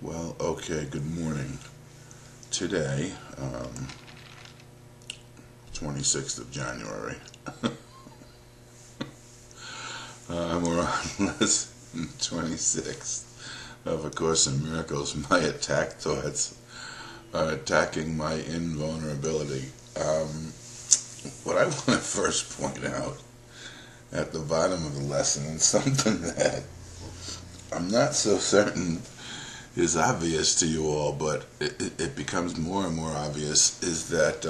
Well, okay, good morning. Today, 26th of January, we're on lesson 26 of A Course in Miracles. My attack thoughts are attacking my invulnerability. What I want to first point out at the bottom of the lesson, and something that I'm not so certain is obvious to you all, but it becomes more and more obvious, is that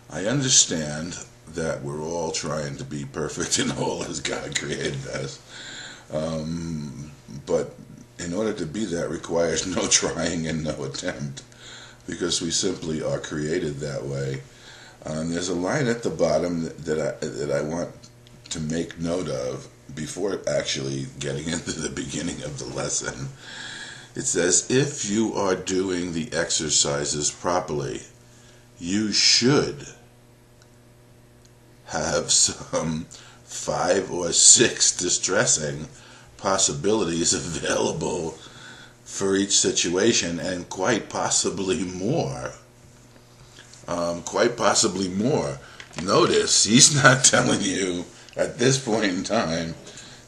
I understand that we're all trying to be perfect and whole as God created us. But in order to be that requires no trying and no attempt, because we simply are created that way. There's a line at the bottom that I want to make note of before actually getting into the beginning of the lesson. It says, if you are doing the exercises properly, you should have some 5 or 6 distressing possibilities available for each situation, and quite possibly more. Notice, he's not telling you at this point in time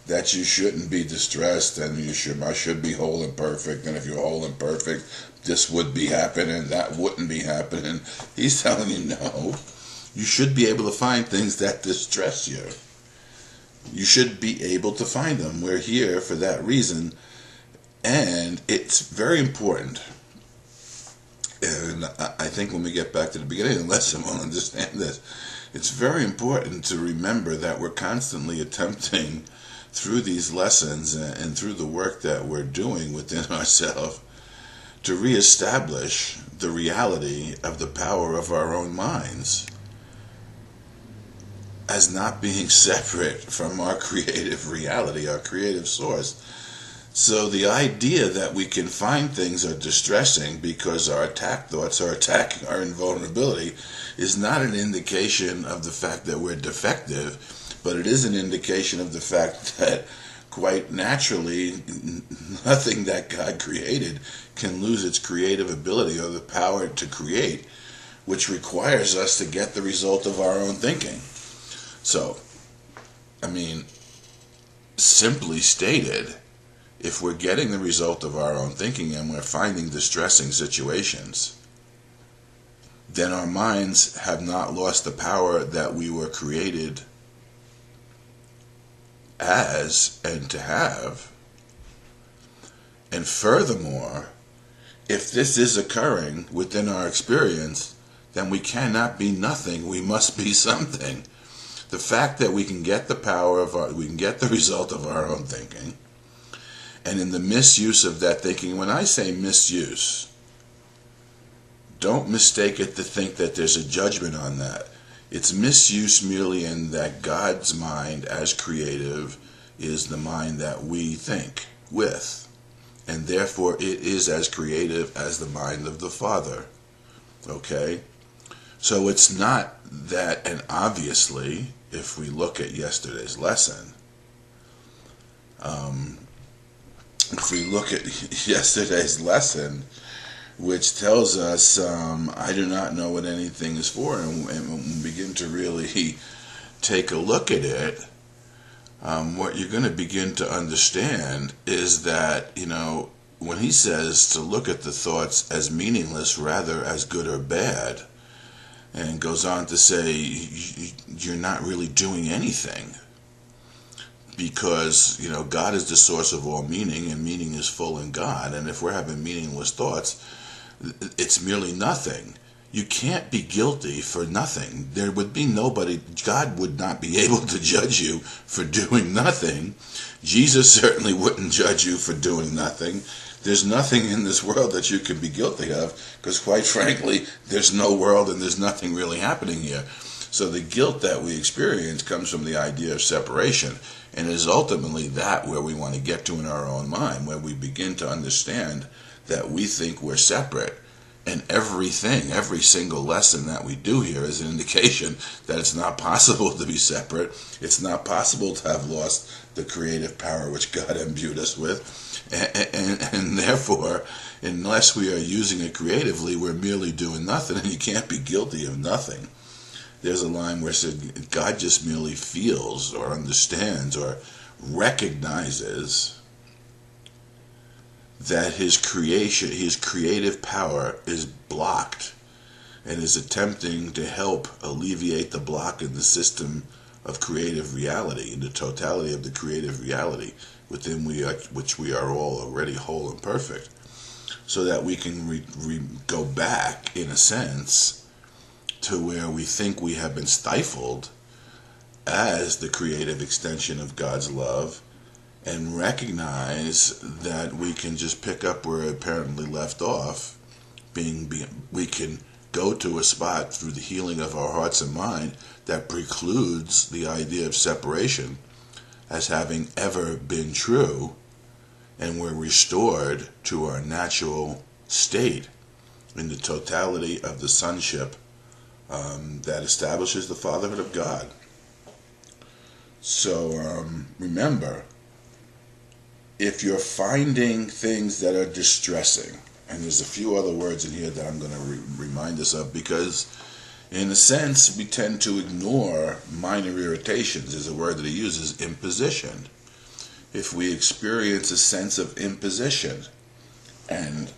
that you shouldn't be distressed and I should be whole and perfect, and if you're whole and perfect, this would be happening, that wouldn't be happening. He's telling you no. You should be able to find things that distress you. You should be able to find them. We're here for that reason, and it's very important. And I think when we get back to the beginning of the lesson, we'll understand this. It's very important to remember that we're constantly attempting, through these lessons and through the work that we're doing within ourselves, to reestablish the reality of the power of our own minds as not being separate from our creative reality, our creative source. So the idea that we can find things are distressing because our attack thoughts are attacking our invulnerability is not an indication of the fact that we're defective, but it is an indication of the fact that quite naturally nothing that God created can lose its creative ability or the power to create, which requires us to get the result of our own thinking. So, simply stated, if we're getting the result of our own thinking and we're finding distressing situations, then our minds have not lost the power that we were created as and to have. And furthermore, if this is occurring within our experience, then we cannot be nothing, we must be something. The fact that we can get we can get the result of our own thinking, and in the misuse of that thinking, when I say misuse, don't mistake it to think that there's a judgment on that. It's misuse merely in that God's mind as creative is the mind that we think with, and therefore it is as creative as the mind of the Father. Okay? So it's not that, and obviously, if we look at yesterday's lesson, which tells us, I do not know what anything is for, and we begin to really take a look at it, what you're going to begin to understand is that, when he says to look at the thoughts as meaningless rather as good or bad, and goes on to say you're not really doing anything, because God is the source of all meaning, and meaning is full in God, and if we're having meaningless thoughts, it's merely nothing. You can't be guilty for nothing. There would be nobody, God would not be able to judge you for doing nothing. Jesus certainly wouldn't judge you for doing nothing. There's nothing in this world that you can be guilty of, because quite frankly, there's no world and there's nothing really happening here. So the guilt that we experience comes from the idea of separation, and is ultimately that where we want to get to in our own mind, where we begin to understand that we think we're separate, And everything, every single lesson that we do here is an indication that it's not possible to be separate. It's not possible to have lost the creative power which God imbued us with. And therefore, unless we are using it creatively, we're merely doing nothing, and you can't be guilty of nothing. There's a line where it said, God just merely feels or understands or recognizes that his creation, his creative power is blocked, and is attempting to help alleviate the block in the system of creative reality, in the totality of the creative reality within which we are all already whole and perfect, so that we can go back, in a sense, to where we think we have been stifled as the creative extension of God's love, and recognize that we can just pick up where it apparently left off. We can go to a spot through the healing of our hearts and mind that precludes the idea of separation as having ever been true, and we're restored to our natural state in the totality of the sonship that establishes the fatherhood of God. So remember, if you're finding things that are distressing, and there's a few other words in here that I'm going to remind us of, because in a sense we tend to ignore minor irritations, is a word that he uses, imposition. If we experience a sense of imposition, and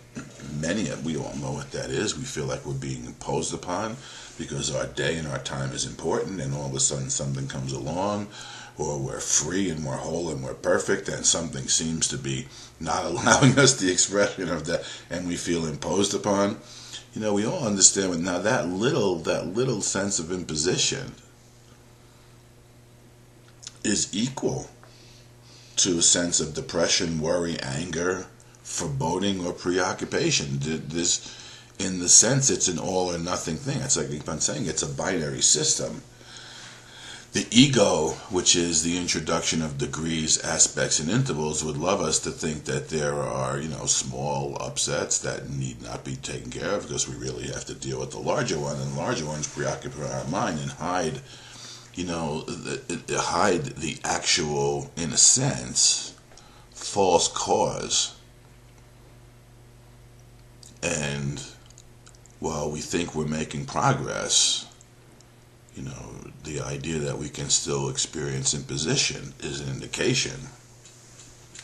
we all know what that is, we feel like we're being imposed upon because our day and our time is important, and all of a sudden something comes along, or we're free and we're whole and we're perfect, and something seems to be not allowing us the expression of that, and we feel imposed upon. We all understand now that little sense of imposition is equal to a sense of depression, worry, anger, foreboding, or preoccupation. This, in the sense, it's an all or nothing thing. It's like I keep on saying, it's a binary system. The ego, which is the introduction of degrees, aspects, and intervals, would love us to think that there are, small upsets that need not be taken care of, because we really have to deal with the larger one, and the larger ones preoccupy our mind and hide, hide the actual, in a sense, false cause. And while we think we're making progress, the idea that we can still experience imposition is an indication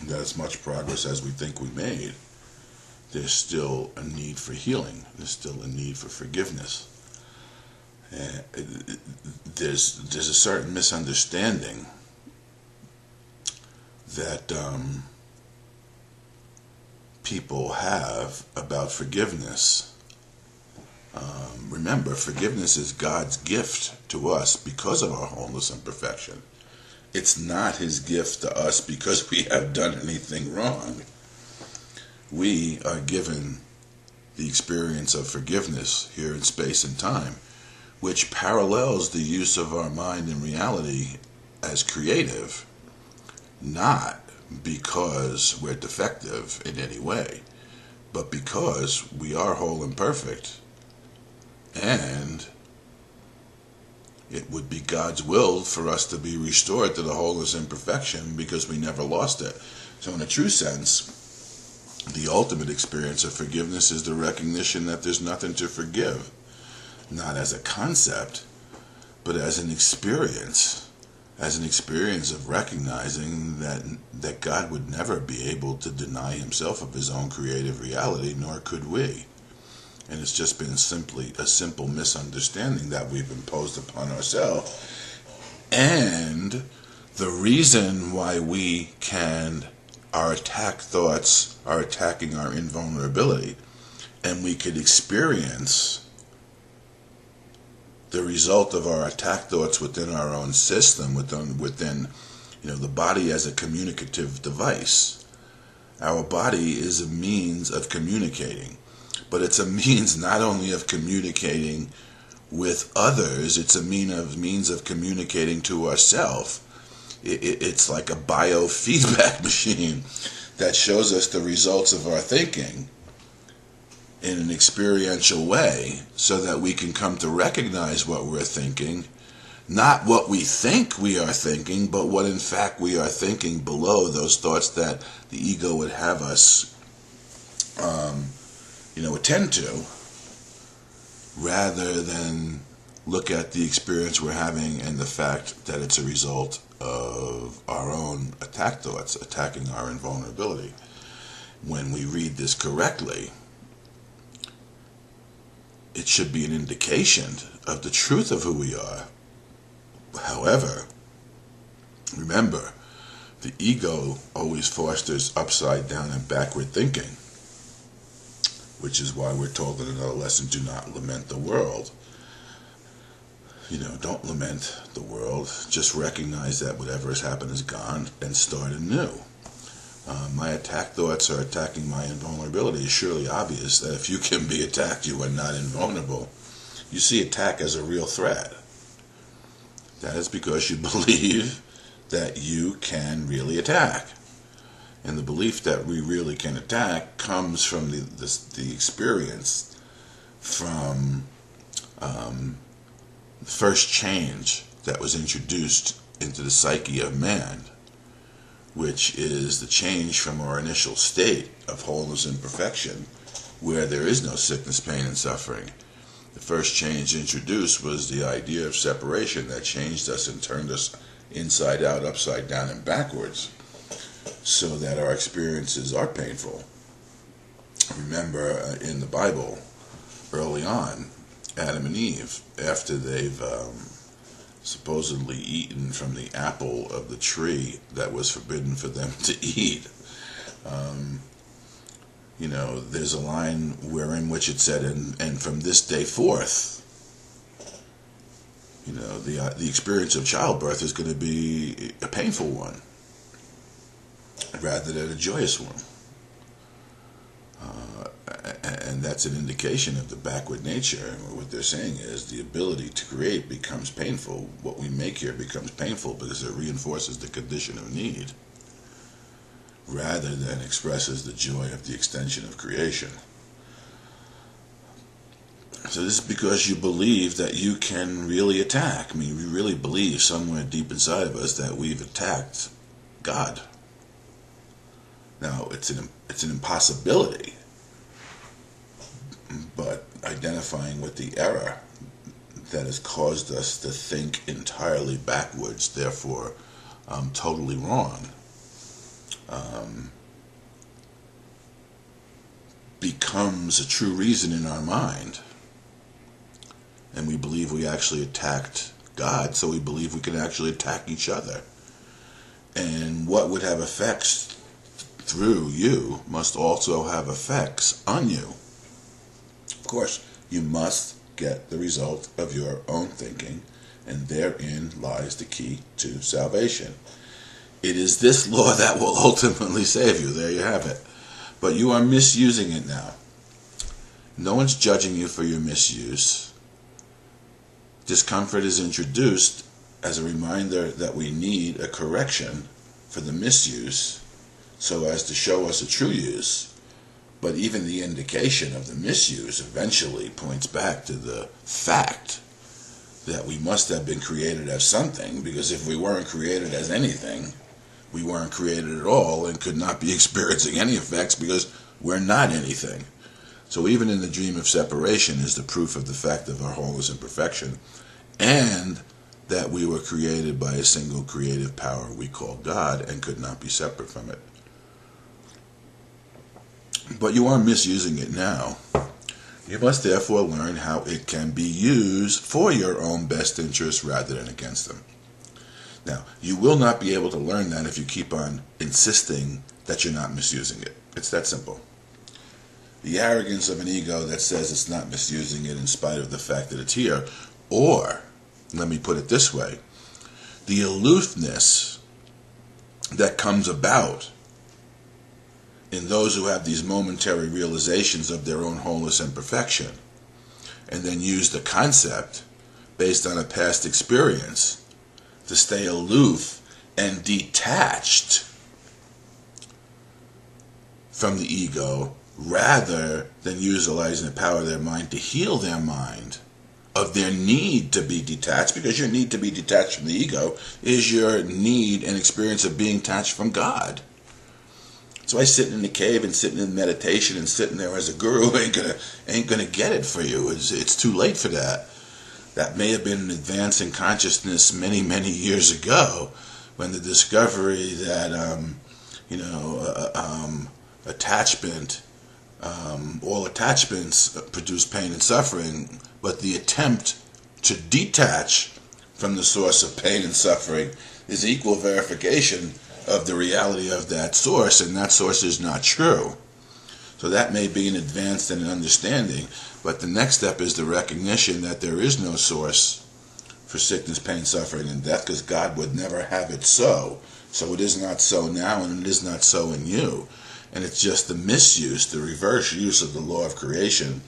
that as much progress as we think we made, there's still a need for healing. There's still a need for forgiveness. There's a certain misunderstanding that people have about forgiveness. Remember, forgiveness is God's gift to us because of our wholeness and perfection. It's not his gift to us because we have done anything wrong. We are given the experience of forgiveness here in space and time, which parallels the use of our mind and reality as creative, not because we're defective in any way, but because we are whole and perfect. And it would be God's will for us to be restored to the wholeness and perfection because we never lost it. So in a true sense, the ultimate experience of forgiveness is the recognition that there's nothing to forgive. Not as a concept, but as an experience. As an experience of recognizing that God would never be able to deny himself of his own creative reality, nor could we. And it's just been simply a simple misunderstanding that we've imposed upon ourselves. And the reason why our attack thoughts are attacking our invulnerability, and we could experience the result of our attack thoughts within our own system, within the body as a communicative device. Our body is a means of communicating. But it's a means not only of communicating with others, it's a means of communicating to ourselves. It's like a biofeedback machine that shows us the results of our thinking. in an experiential way so that we can come to recognize what we're thinking, not what we think we are thinking, but what in fact we are thinking below those thoughts that the ego would have us attend to, rather than look at the experience we're having and the fact that it's a result of our own attack thoughts attacking our invulnerability. When we read this correctly, it should be an indication of the truth of who we are. However, remember, the ego always fosters upside down and backward thinking, which is why we're told in another lesson, do not lament the world. Don't lament the world. Just recognize that whatever has happened is gone and start anew. My attack thoughts are attacking my invulnerability. It's surely obvious that if you can be attacked, you are not invulnerable. You see attack as a real threat. That is because you believe that you can really attack. And the belief that we really can attack comes from the experience from the first change that was introduced into the psyche of man, which is the change from our initial state of wholeness and perfection, where there is no sickness, pain, and suffering. The first change introduced was the idea of separation that changed us and turned us inside out, upside down, and backwards, so that our experiences are painful. Remember, in the Bible, early on, Adam and Eve, after they've supposedly eaten from the apple of the tree that was forbidden for them to eat, there's a line wherein which it said, and from this day forth, the experience of childbirth is going to be a painful one rather than a joyous one. And that's an indication of the backward nature. What they're saying is the ability to create becomes painful. What we make here becomes painful because it reinforces the condition of need rather than expresses the joy of the extension of creation. So this is because you believe that you can really attack. We really believe somewhere deep inside of us that we've attacked God. Now, it's an impossibility, but identifying with the error that has caused us to think entirely backwards, therefore totally wrong, becomes a true reason in our mind. And we believe we actually attacked God, so we believe we can actually attack each other. And what would have effects through you must also have effects on you. Of course, you must get the result of your own thinking, and therein lies the key to salvation. It is this law that will ultimately save you. There you have it. But you are misusing it now. No one's judging you for your misuse. Discomfort is introduced as a reminder that we need a correction for the misuse so as to show us a true use. But even the indication of the misuse eventually points back to the fact that we must have been created as something, because if we weren't created as anything, we weren't created at all and could not be experiencing any effects because we're not anything. So even in the dream of separation is the proof of the fact of our wholeness and perfection, and that we were created by a single creative power we call God and could not be separate from it. But you are misusing it now. You must therefore learn how it can be used for your own best interests rather than against them. Now, you will not be able to learn that if you keep on insisting that you're not misusing it. It's that simple. The arrogance of an ego that says it's not misusing it in spite of the fact that it's here, or, let me put it this way, the aloofness that comes about in those who have these momentary realizations of their own wholeness and perfection, and then use the concept based on a past experience to stay aloof and detached from the ego rather than utilizing the power of their mind to heal their mind of their need to be detached, because your need to be detached from the ego is your need and experience of being detached from God. So I sitting in the cave and sitting in meditation and sitting there as a guru ain't gonna get it for you. It's too late for that. That may have been an advance in consciousness many, many years ago, when the discovery that attachment, all attachments produce pain and suffering, but the attempt to detach from the source of pain and suffering is equal verification of the reality of that source, and that source is not true. So that may be an advance in an understanding, but the next step is the recognition that there is no source for sickness, pain, suffering, and death, because God would never have it so. So it is not so now, and it is not so in you. And it's just the misuse, the reverse use of the law of creation,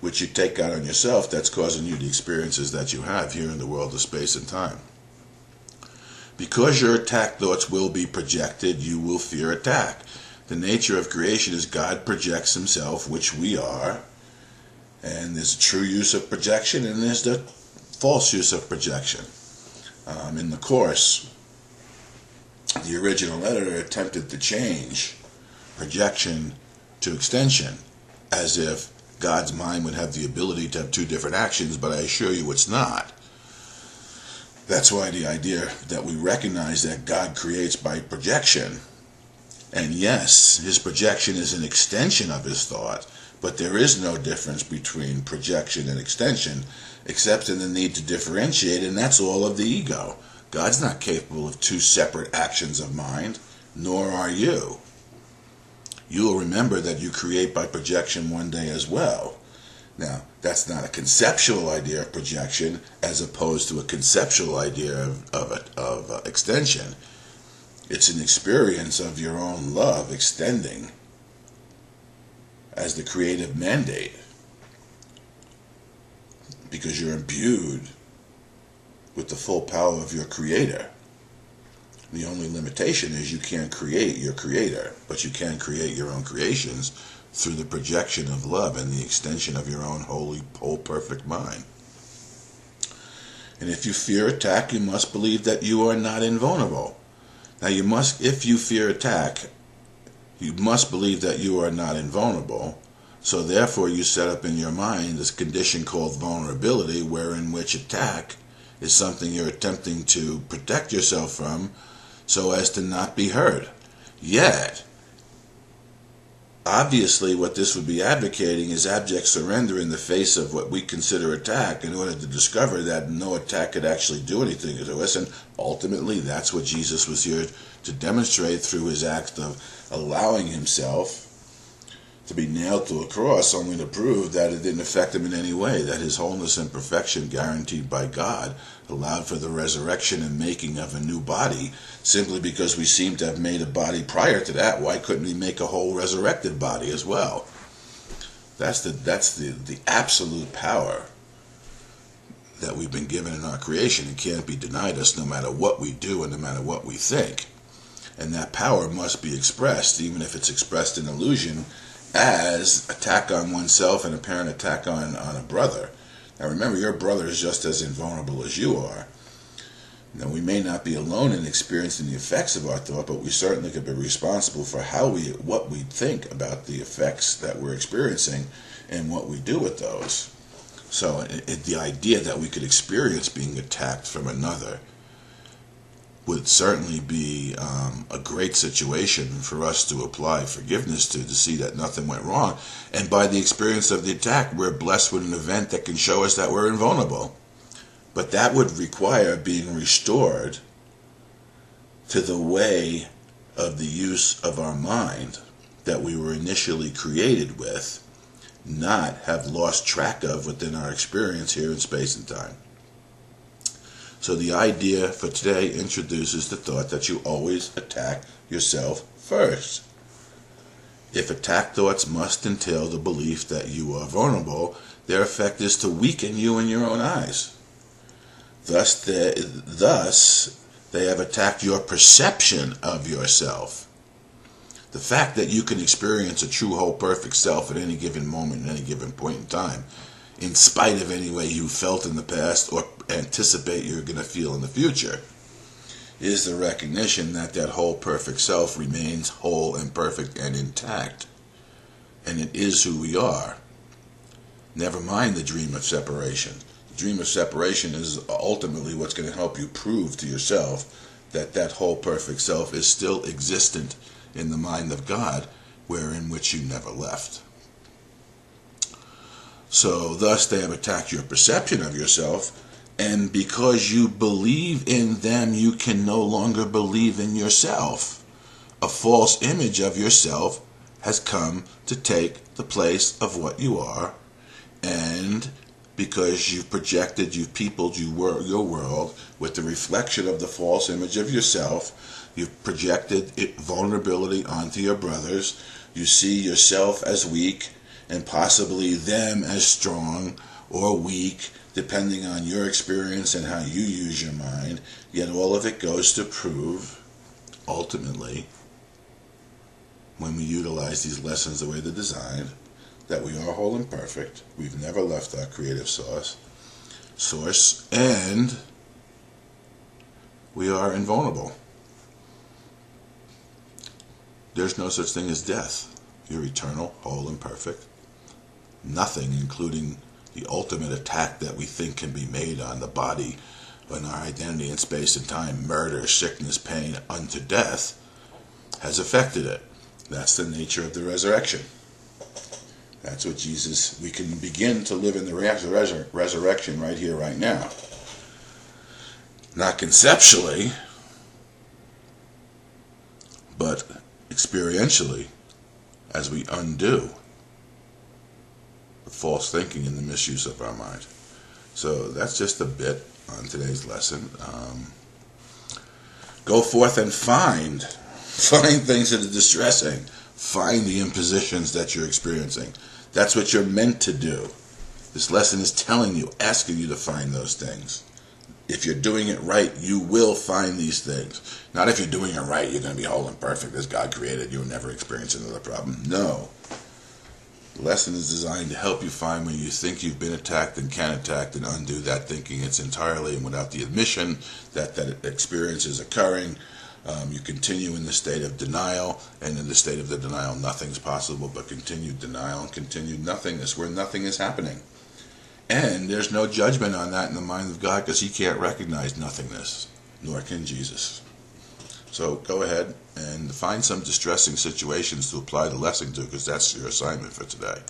which you take out on yourself, that's causing you the experiences that you have here in the world of space and time. Because your attack thoughts will be projected, you will fear attack. The nature of creation is God projects himself, which we are, and there's a true use of projection, and there's the false use of projection. In the Course, the original editor attempted to change projection to extension, as if God's mind would have the ability to have two different actions, but I assure you it's not. That's why the idea that we recognize that God creates by projection, and yes, his projection is an extension of his thought, but there is no difference between projection and extension, except in the need to differentiate, and that's all of the ego. God's not capable of two separate actions of mind, nor are you. You will remember that you create by projection one day as well. Now, that's not a conceptual idea of projection as opposed to a conceptual idea of extension. It's an experience of your own love extending as the creative mandate, because you're imbued with the full power of your creator. The only limitation is you can't create your creator, but you can create your own creations through the projection of love and the extension of your own holy, whole, perfect mind. And if you fear attack, you must believe that you are not invulnerable. Now if you fear attack, you must believe that you are not invulnerable. So therefore you set up in your mind this condition called vulnerability, wherein which attack is something you're attempting to protect yourself from so as to not be hurt. Yet, obviously what this would be advocating is abject surrender in the face of what we consider attack, in order to discover that no attack could actually do anything to us, and ultimately that's what Jesus was here to demonstrate through his act of allowing himself to be nailed to a cross, only to prove that it didn't affect him in any way, that his wholeness and perfection guaranteed by God allowed for the resurrection and making of a new body, simply because we seem to have made a body prior to that. Why couldn't we make a whole resurrected body as well? That's the absolute power that we've been given in our creation. It can't be denied us no matter what we do and no matter what we think. And that power must be expressed, even if it's expressed in illusion, as attack on oneself and apparent attack on a brother. Now remember, your brother is just as invulnerable as you are. Now we may not be alone in experiencing the effects of our thought, but we certainly could be responsible for what we think about the effects that we're experiencing and what we do with those. So the idea that we could experience being attacked from another would certainly be a great situation for us to apply forgiveness to see that nothing went wrong. And by the experience of the attack, we're blessed with an event that can show us that we're invulnerable. But that would require being restored to the way of the use of our mind that we were initially created with, not have lost track of within our experience here in space and time. So the idea for today introduces the thought that you always attack yourself first. If attack thoughts must entail the belief that you are vulnerable, their effect is to weaken you in your own eyes. Thus they have attacked your perception of yourself. The fact that you can experience a true, whole, perfect self at any given moment, at any given point in time, in spite of any way you felt in the past or anticipate you're going to feel in the future, is the recognition that that whole, perfect self remains whole and perfect and intact. And it is who we are. Never mind the dream of separation. The dream of separation is ultimately what's going to help you prove to yourself that that whole perfect self is still existent in the mind of God, wherein which you never left. So thus they have attacked your perception of yourself, and because you believe in them, you can no longer believe in yourself. A false image of yourself has come to take the place of what you are, and because you've projected, you've peopled your world with the reflection of the false image of yourself, you've projected vulnerability onto your brothers, you see yourself as weak, and possibly them as strong or weak, depending on your experience and how you use your mind, yet all of it goes to prove, ultimately, when we utilize these lessons the way they're designed, that we are whole and perfect. We've never left our creative source, and we are invulnerable. There's no such thing as death. You're eternal, whole, and perfect. Nothing, including the ultimate attack that we think can be made on the body, on our identity in space and time, murder, sickness, pain, unto death, has affected it. That's the nature of the resurrection. That's what Jesus, we can begin to live in the resurrection right here, right now. Not conceptually, but experientially, as we undo the false thinking and the misuse of our mind. So that's just a bit on today's lesson. Go forth and find things that are distressing. Find the impositions that you're experiencing. That's what you're meant to do. This lesson is telling you, asking you to find those things. If you're doing it right, you will find these things. Not if you're doing it right, you're going to be whole and perfect as God created. You'll never experience another problem. No. The lesson is designed to help you find when you think you've been attacked and can attack and undo that thinking. It's entirely and without the admission that that experience is occurring. You continue in the state of denial, and in the state of the denial, nothing's possible but continued denial and continued nothingness, where nothing is happening. And there's no judgment on that in the mind of God, because he can't recognize nothingness, nor can Jesus. So go ahead and find some distressing situations to apply the lesson to, because that's your assignment for today.